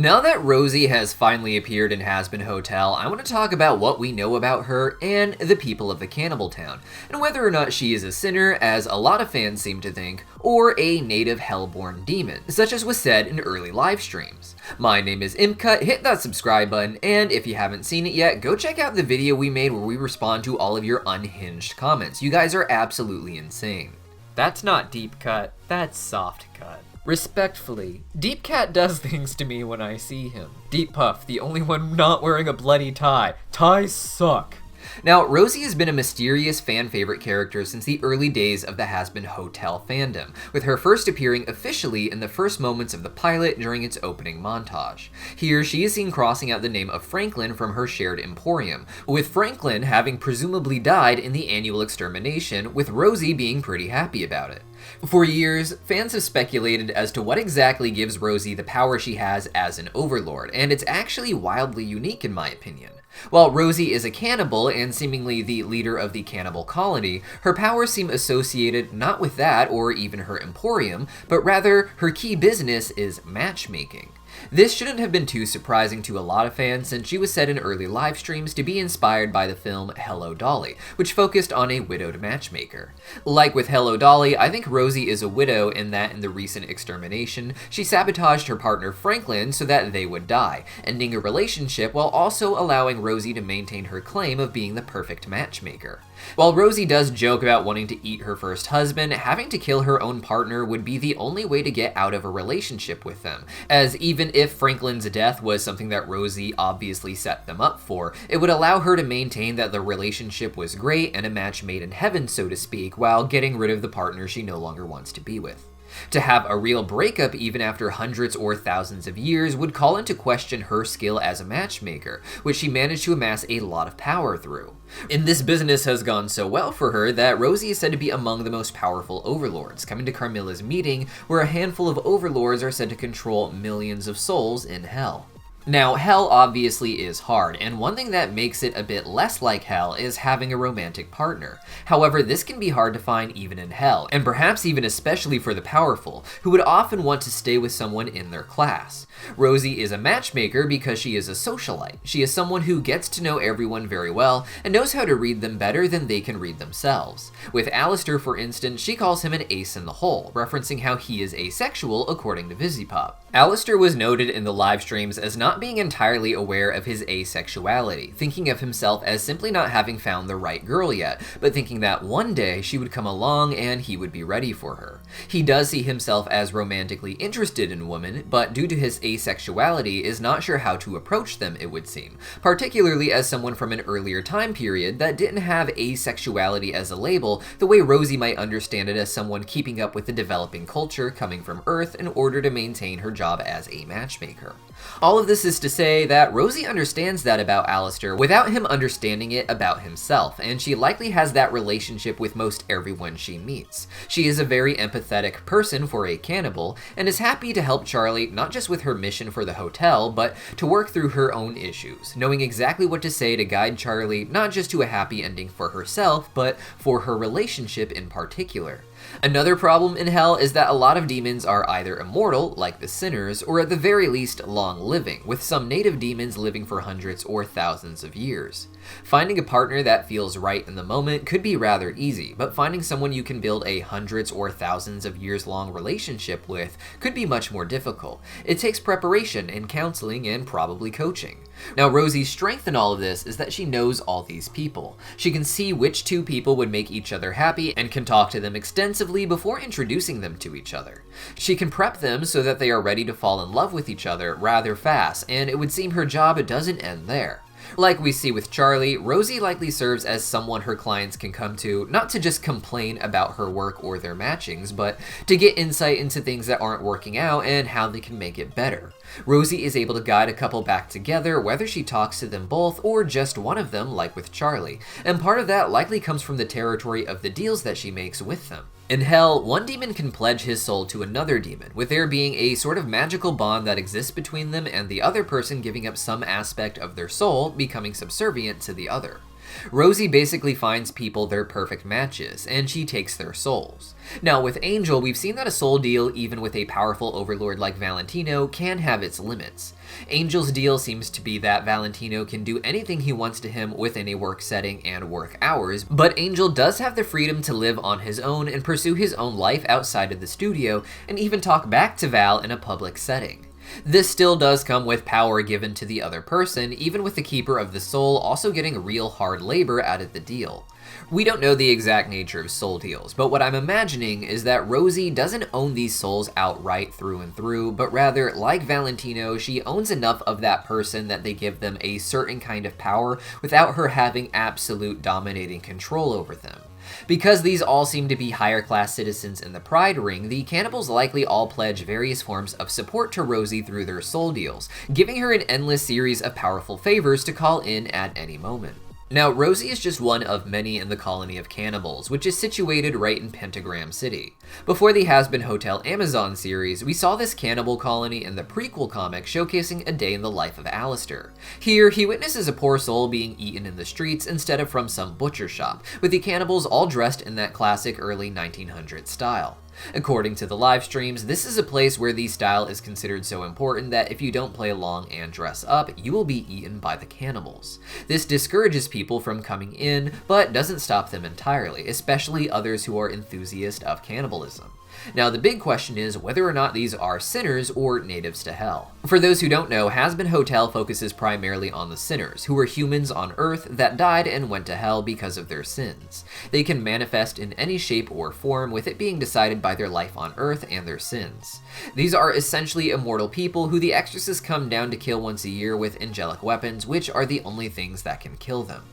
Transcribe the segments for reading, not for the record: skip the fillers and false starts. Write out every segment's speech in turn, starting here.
Now that Rosie has finally appeared in Hazbin Hotel, I want to talk about what we know about her and the people of the Cannibal Town, and whether or not she is a sinner, as a lot of fans seem to think, or a native Hellborn demon, such as was said in early live streams. My name is ImpCut, hit that subscribe button, and if you haven't seen it yet, go check out the video we made where we respond to all of your unhinged comments. You guys are absolutely insane. That's not deep cut, that's soft cut. Respectfully, Deepcut does things to me when I see him. Deep Puff, the only one not wearing a bloody tie. Ties suck. Now, Rosie has been a mysterious fan favorite character since the early days of the Hazbin Hotel fandom, with her first appearing officially in the first moments of the pilot during its opening montage. Here, she is seen crossing out the name of Franklin from her shared emporium, with Franklin having presumably died in the annual extermination, with Rosie being pretty happy about it. For years, fans have speculated as to what exactly gives Rosie the power she has as an overlord, and it's actually wildly unique in my opinion. While Rosie is a cannibal and seemingly the leader of the cannibal colony, her powers seem associated not with that or even her emporium, but rather her key business is matchmaking. This shouldn't have been too surprising to a lot of fans since she was said in early live streams to be inspired by the film Hello Dolly, which focused on a widowed matchmaker. Like with Hello Dolly, I think Rosie is a widow in that in the recent extermination, she sabotaged her partner Franklin so that they would die, ending a relationship while also allowing Rosie to maintain her claim of being the perfect matchmaker. While Rosie does joke about wanting to eat her first husband, having to kill her own partner would be the only way to get out of a relationship with them, as even if Franklin's death was something that Rosie obviously set them up for, it would allow her to maintain that the relationship was great and a match made in heaven, so to speak, while getting rid of the partner she no longer wants to be with. To have a real breakup even after hundreds or thousands of years would call into question her skill as a matchmaker, which she managed to amass a lot of power through. And this business has gone so well for her that Rosie is said to be among the most powerful overlords, coming to Carmilla's meeting where a handful of overlords are said to control millions of souls in hell. Now, hell obviously is hard, and one thing that makes it a bit less like hell is having a romantic partner. However, this can be hard to find even in hell, and perhaps even especially for the powerful, who would often want to stay with someone in their class. Rosie is a matchmaker because she is a socialite. She is someone who gets to know everyone very well and knows how to read them better than they can read themselves. With Alistair, for instance, she calls him an ace in the hole, referencing how he is asexual according to Visipop. Alistair was noted in the live streams as not being entirely aware of his asexuality, thinking of himself as simply not having found the right girl yet, but thinking that one day she would come along and he would be ready for her. He does see himself as romantically interested in women, but due to his asexuality is not sure how to approach them, it would seem, particularly as someone from an earlier time period that didn't have asexuality as a label the way Rosie might understand it as someone keeping up with the developing culture coming from Earth in order to maintain her job as a matchmaker. All of this is to say that Rosie understands that about Alistair without him understanding it about himself, and she likely has that relationship with most everyone she meets. She is a very empathetic person for a cannibal, and is happy to help Charlie not just with her mission for the hotel, but to work through her own issues, knowing exactly what to say to guide Charlie not just to a happy ending for herself, but for her relationship in particular. Another problem in hell is that a lot of demons are either immortal, like the sinners, or at the very least long-living, with some native demons living for hundreds or thousands of years. Finding a partner that feels right in the moment could be rather easy, but finding someone you can build a hundreds or thousands of years long relationship with could be much more difficult. It takes preparation and counseling and probably coaching. Now, Rosie's strength in all of this is that she knows all these people. She can see which two people would make each other happy and can talk to them extensively before introducing them to each other. She can prep them so that they are ready to fall in love with each other rather fast, and it would seem her job doesn't end there. Like we see with Charlie, Rosie likely serves as someone her clients can come to, not to just complain about her work or their matchings, but to get insight into things that aren't working out and how they can make it better. Rosie is able to guide a couple back together, whether she talks to them both or just one of them, like with Charlie, and part of that likely comes from the territory of the deals that she makes with them. In hell, one demon can pledge his soul to another demon, with there being a sort of magical bond that exists between them and the other person giving up some aspect of their soul, becoming subservient to the other. Rosie basically finds people their perfect matches, and she takes their souls. Now with Angel, we've seen that a soul deal, even with a powerful overlord like Valentino, can have its limits. Angel's deal seems to be that Valentino can do anything he wants to him within a work setting and work hours, but Angel does have the freedom to live on his own and pursue his own life outside of the studio, and even talk back to Val in a public setting. This still does come with power given to the other person, even with the Keeper of the Soul also getting real hard labor out of the deal. We don't know the exact nature of soul deals, but what I'm imagining is that Rosie doesn't own these souls outright through and through, but rather, like Valentino, she owns enough of that person that they give them a certain kind of power without her having absolute dominating control over them. Because these all seem to be higher class citizens in the Pride Ring, the cannibals likely all pledge various forms of support to Rosie through their soul deals, giving her an endless series of powerful favors to call in at any moment. Now, Rosie is just one of many in the colony of cannibals, which is situated right in Pentagram City. Before the Hazbin Hotel Amazon series, we saw this cannibal colony in the prequel comic showcasing a day in the life of Alistair. Here, he witnesses a poor soul being eaten in the streets instead of from some butcher shop, with the cannibals all dressed in that classic early 1900s style. According to the live streams, this is a place where the style is considered so important that if you don't play along and dress up, you will be eaten by the cannibals. This discourages people from coming in, but doesn't stop them entirely, especially others who are enthusiasts of cannibalism. Now, the big question is whether or not these are sinners or natives to hell. For those who don't know, Hazbin Hotel focuses primarily on the sinners, who were humans on Earth that died and went to hell because of their sins. They can manifest in any shape or form, with it being decided by their life on Earth and their sins. These are essentially immortal people who the exorcists come down to kill once a year with angelic weapons, which are the only things that can kill them.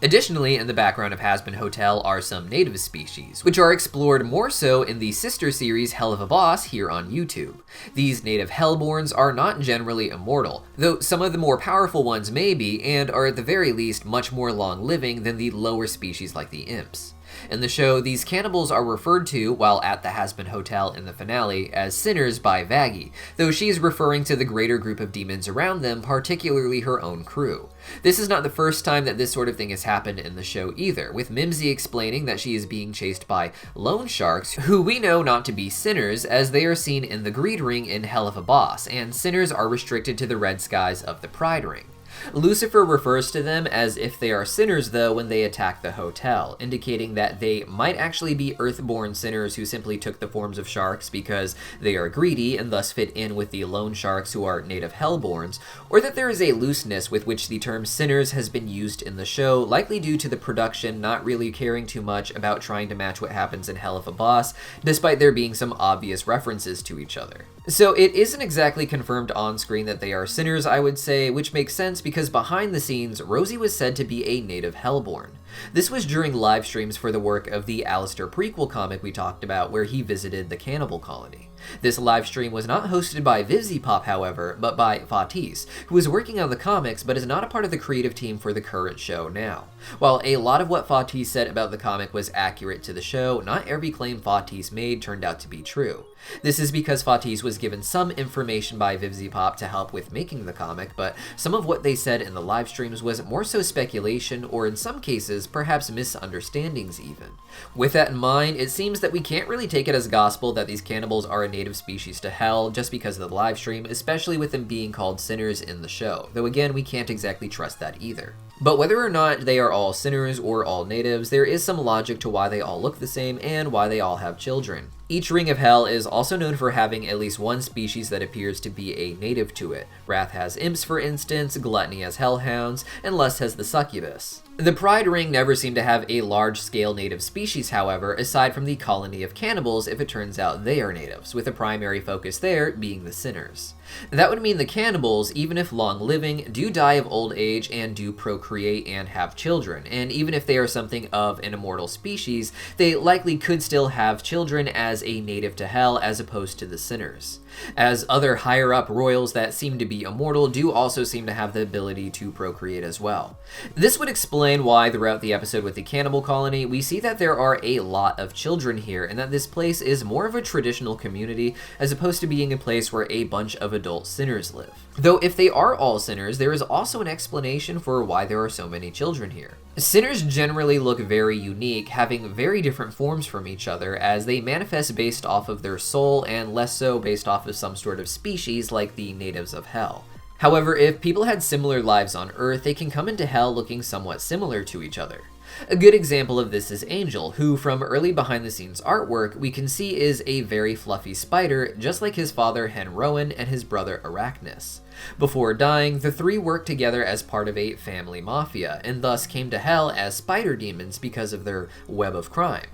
Additionally, in the background of Hazbin Hotel are some native species, which are explored more so in the sister series Hell of a Boss here on YouTube. These native Hellborns are not generally immortal, though some of the more powerful ones may be, and are at the very least much more long-living than the lower species like the imps. In the show, these cannibals are referred to, while at the Hazbin Hotel in the finale, as sinners by Vaggie, though she's referring to the greater group of demons around them, particularly her own crew. This is not the first time that this sort of thing has happened in the show either, with Mimsy explaining that she is being chased by loan sharks, who we know not to be sinners, as they are seen in the Greed Ring in Hell of a Boss, and sinners are restricted to the red skies of the Pride Ring. Lucifer refers to them as if they are sinners though when they attack the hotel, indicating that they might actually be earthborn sinners who simply took the forms of sharks because they are greedy and thus fit in with the loan sharks who are native Hellborns, or that there is a looseness with which the term sinners has been used in the show, likely due to the production not really caring too much about trying to match what happens in Hell of a Boss, despite there being some obvious references to each other. So it isn't exactly confirmed on screen that they are sinners, I would say, which makes sense because behind the scenes, Rosie was said to be a native Hellborn. This was during live streams for the work of the Alistair prequel comic we talked about, where he visited the cannibal colony. This live stream was not hosted by VivziePop, however, but by Fatis, who is working on the comics but is not a part of the creative team for the current show now. While a lot of what Fatis said about the comic was accurate to the show, not every claim Fatis made turned out to be true. This is because Fatis was given some information by VivziePop to help with making the comic, but some of what they said in the live streams was more so speculation, or in some cases, perhaps misunderstandings even. With that in mind, it seems that we can't really take it as gospel that these cannibals are a native species to hell just because of the live stream, especially with them being called sinners in the show, though again, we can't exactly trust that either. But whether or not they are all sinners or all natives, there is some logic to why they all look the same and why they all have children. Each ring of hell is also known for having at least one species that appears to be a native to it. Wrath has imps, for instance, Gluttony has hellhounds, and Lust has the succubus. The Pride Ring never seemed to have a large-scale native species, however, aside from the colony of cannibals if it turns out they are natives, with a primary focus there being the sinners. That would mean the cannibals, even if long-living, do die of old age and do procreate and have children, and even if they are something of an immortal species, they likely could still have children as a native to hell as opposed to the sinners. As other higher-up royals that seem to be immortal do also seem to have the ability to procreate as well. This would explain why throughout the episode with the cannibal colony, we see that there are a lot of children here and that this place is more of a traditional community as opposed to being a place where a bunch of adult sinners live. Though if they are all sinners, there is also an explanation for why there are so many children here. Sinners generally look very unique, having very different forms from each other, as they manifest based off of their soul and less so based off of some sort of species like the natives of Hell. However, if people had similar lives on Earth, they can come into Hell looking somewhat similar to each other. A good example of this is Angel, who from early behind-the-scenes artwork we can see is a very fluffy spider, just like his father Henrowan and his brother Arachnus. Before dying, the three worked together as part of a family mafia, and thus came to Hell as spider demons because of their web of crime.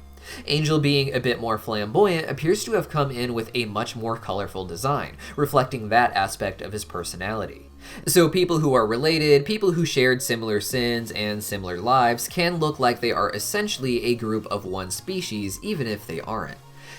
Angel, being a bit more flamboyant, appears to have come in with a much more colorful design, reflecting that aspect of his personality. So people who are related, people who shared similar sins and similar lives, can look like they are essentially a group of one species, even if they aren't.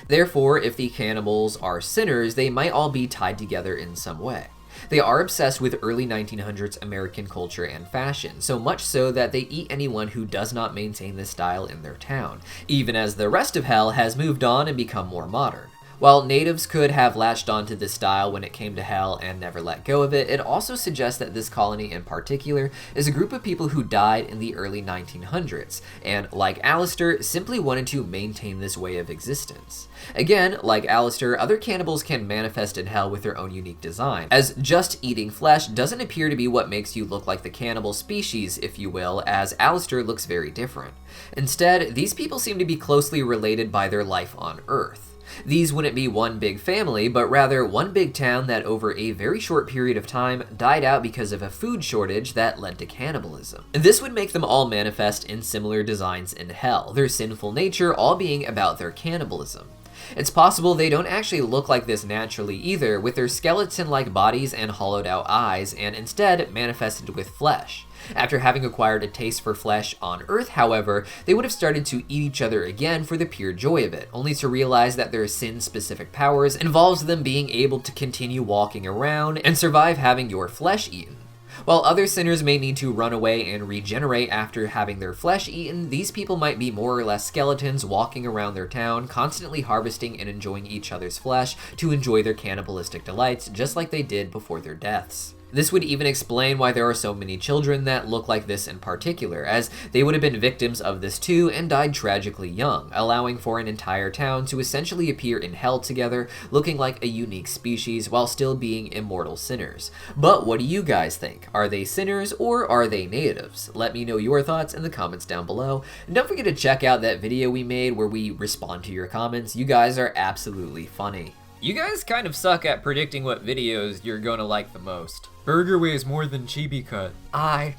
Therefore, if the cannibals are sinners, they might all be tied together in some way. They are obsessed with early 1900s American culture and fashion, so much so that they eat anyone who does not maintain this style in their town, even as the rest of Hell has moved on and become more modern. While natives could have latched onto this style when it came to Hell and never let go of it, it also suggests that this colony in particular is a group of people who died in the early 1900s, and like Alistair, simply wanted to maintain this way of existence. Again, like Alistair, other cannibals can manifest in Hell with their own unique design, as just eating flesh doesn't appear to be what makes you look like the cannibal species, if you will, as Alistair looks very different. Instead, these people seem to be closely related by their life on Earth. These wouldn't be one big family, but rather one big town that over a very short period of time died out because of a food shortage that led to cannibalism. This would make them all manifest in similar designs in Hell, their sinful nature all being about their cannibalism. It's possible they don't actually look like this naturally either, with their skeleton-like bodies and hollowed-out eyes, and instead manifested with flesh. After having acquired a taste for flesh on Earth, however, they would have started to eat each other again for the pure joy of it, only to realize that their sin-specific powers involves them being able to continue walking around and survive having your flesh eaten. While other sinners may need to run away and regenerate after having their flesh eaten, these people might be more or less skeletons walking around their town, constantly harvesting and enjoying each other's flesh to enjoy their cannibalistic delights, just like they did before their deaths. This would even explain why there are so many children that look like this in particular, as they would have been victims of this too and died tragically young, allowing for an entire town to essentially appear in Hell together, looking like a unique species while still being immortal sinners. But what do you guys think? Are they sinners or are they natives? Let me know your thoughts in the comments down below, and don't forget to check out that video we made where we respond to your comments. You guys are absolutely funny. You guys kind of suck at predicting what videos you're gonna like the most. Burger weighs more than chibi cut. I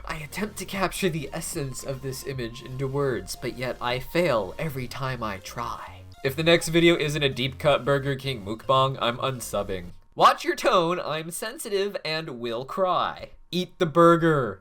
attempt to capture the essence of this image into words, but yet I fail every time I try. If the next video isn't a deep cut Burger King mukbang, I'm unsubbing. Watch your tone, I'm sensitive and will cry. Eat the burger.